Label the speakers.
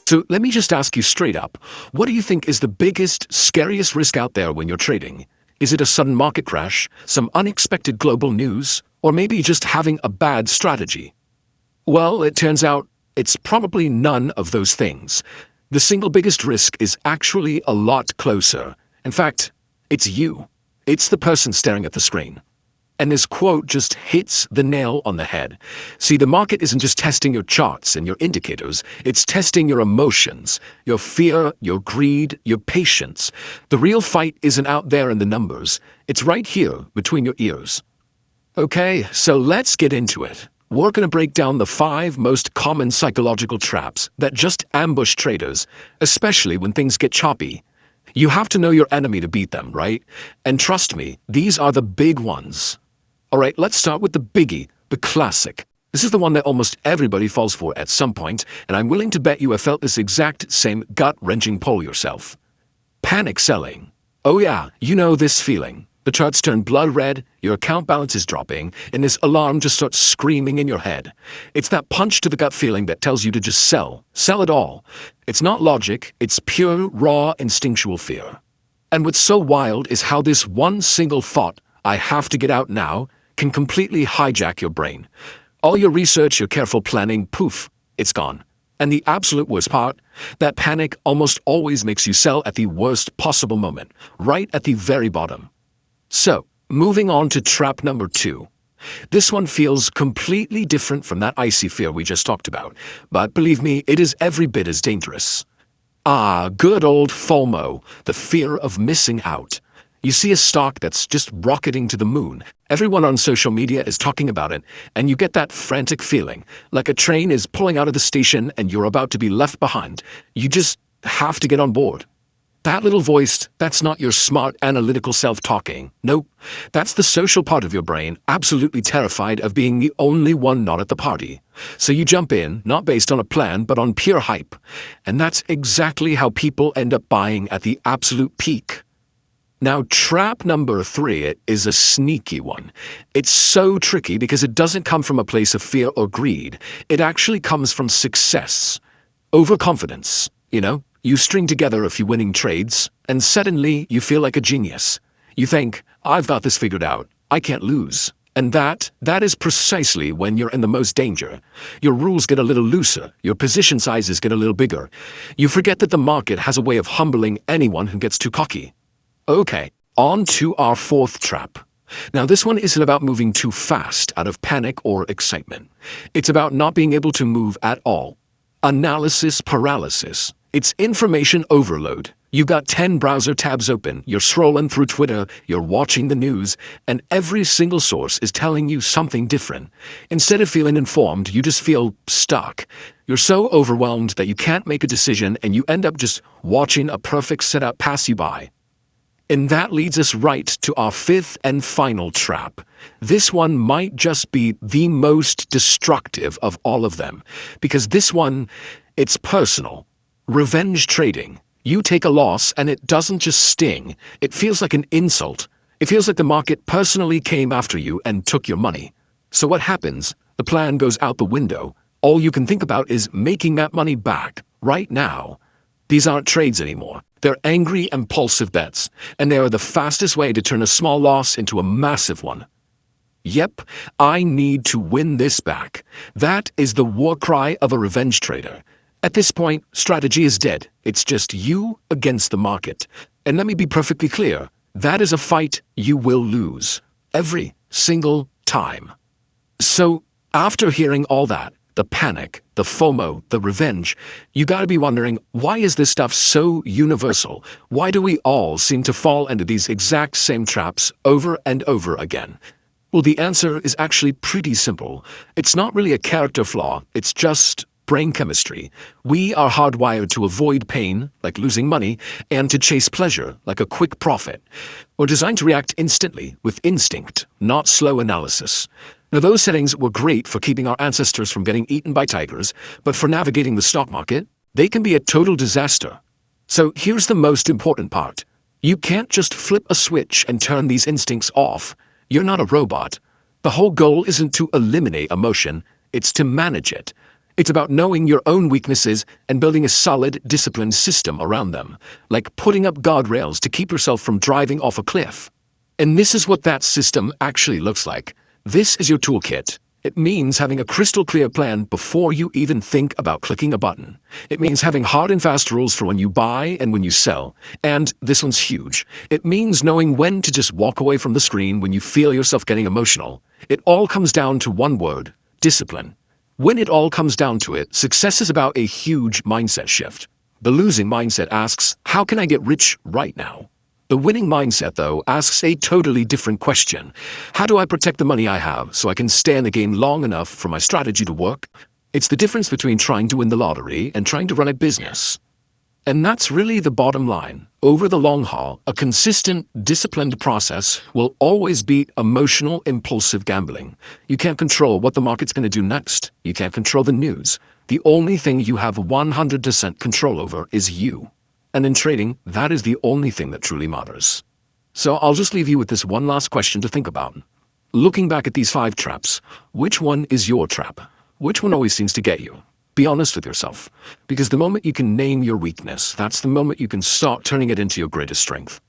Speaker 1: So let me just ask you straight up, what do you think is the biggest, scariest risk out there when you're trading? Is it a sudden market crash, some unexpected global news, or maybe just having a bad strategy? Well, it turns out it's probably none of those things. The single biggest risk is actually a lot closer. In fact, it's you. It's the person staring at the screen. And this quote just hits the nail on the head. See, the market isn't just testing your charts and your indicators, it's testing your emotions, your fear, your greed, your patience. The real fight isn't out there in the numbers, it's right here between your ears. Okay, so let's get into it. We're going to break down the 5 most common psychological traps that just ambush traders, especially when things get choppy. You have to know your enemy to beat them, right? And trust me, these are the big ones. All right, let's start with the biggie, the classic. This is the one that almost everybody falls for at some point, and I'm willing to bet you have felt this exact same gut-wrenching pull yourself. Panic selling. Oh yeah, you know this feeling. The charts turn blood red, your account balance is dropping, and this alarm just starts screaming in your head. It's that punch to the gut feeling that tells you to just sell it all. It's not logic, it's pure, raw, instinctual fear. And what's so wild is how this one single thought, I have to get out now, can completely hijack your brain. All your research, your careful planning, poof, it's gone. And the absolute worst part, that panic almost always makes you sell at the worst possible moment, right at the very bottom. So, moving on to trap number 2. This one feels completely different from that icy fear we just talked about, but believe me, it is every bit as dangerous. Ah, good old FOMO, the fear of missing out. You see a stock that's just rocketing to the moon. Everyone on social media is talking about it, and you get that frantic feeling, like a train is pulling out of the station and you're about to be left behind. You just have to get on board. That little voice, that's not your smart, analytical self talking. Nope, that's the social part of your brain, absolutely terrified of being the only one not at the party. So you jump in, not based on a plan, but on pure hype. And that's exactly how people end up buying at the absolute peak. Now, trap number 3 is a sneaky one. It's so tricky because it doesn't come from a place of fear or greed. It actually comes from success. Overconfidence, You string together a few winning trades, and suddenly you feel like a genius. You think, I've got this figured out. I can't lose. And that is precisely when you're in the most danger. Your rules get a little looser. Your position sizes get a little bigger. You forget that the market has a way of humbling anyone who gets too cocky. Okay, on to our 4th trap. Now this one isn't about moving too fast out of panic or excitement. It's about not being able to move at all. Analysis paralysis. It's information overload. You've got 10 browser tabs open, you're scrolling through Twitter, you're watching the news, and every single source is telling you something different. Instead of feeling informed, you just feel stuck. You're so overwhelmed that you can't make a decision and you end up just watching a perfect setup pass you by. And that leads us right to our 5th and final trap. This one might just be the most destructive of all of them, because this one, it's personal. Revenge trading. You take a loss and it doesn't just sting, it feels like an insult. It feels like the market personally came after you and took your money. So what happens? The plan goes out the window. All you can think about is making that money back, right now. These aren't trades anymore. They're angry, impulsive bets, and they are the fastest way to turn a small loss into a massive one. Yep, I need to win this back. That is the war cry of a revenge trader. At this point, strategy is dead. It's just you against the market. And let me be perfectly clear, that is a fight you will lose. Every single time. So, after hearing all that, the panic, the FOMO, the revenge, you gotta be wondering, why is this stuff so universal? Why do we all seem to fall into these exact same traps over and over again? Well, the answer is actually pretty simple. It's not really a character flaw, it's just brain chemistry. We are hardwired to avoid pain, like losing money, and to chase pleasure, like a quick profit. We're designed to react instantly, with instinct, not slow analysis. Now, those settings were great for keeping our ancestors from getting eaten by tigers, but for navigating the stock market, they can be a total disaster. So here's the most important part. You can't just flip a switch and turn these instincts off. You're not a robot. The whole goal isn't to eliminate emotion, it's to manage it. It's about knowing your own weaknesses and building a solid, disciplined system around them, like putting up guardrails to keep yourself from driving off a cliff. And this is what that system actually looks like. This is your toolkit. It means having a crystal clear plan before you even think about clicking a button. It means having hard and fast rules for when you buy and when you sell. And this one's huge. It means knowing when to just walk away from the screen when you feel yourself getting emotional. It all comes down to one word: discipline. When it all comes down to it, success is about a huge mindset shift. The losing mindset asks, how can I get rich right now? The winning mindset, though, asks a totally different question. How do I protect the money I have so I can stay in the game long enough for my strategy to work? It's the difference between trying to win the lottery and trying to run a business. And that's really the bottom line. Over the long haul, a consistent, disciplined process will always beat emotional, impulsive gambling. You can't control what the market's going to do next. You can't control the news. The only thing you have 100% control over is you. And in trading, that is the only thing that truly matters. So I'll just leave you with this one last question to think about. Looking back at these 5 traps, which one is your trap? Which one always seems to get you? Be honest with yourself, because the moment you can name your weakness, that's the moment you can start turning it into your greatest strength.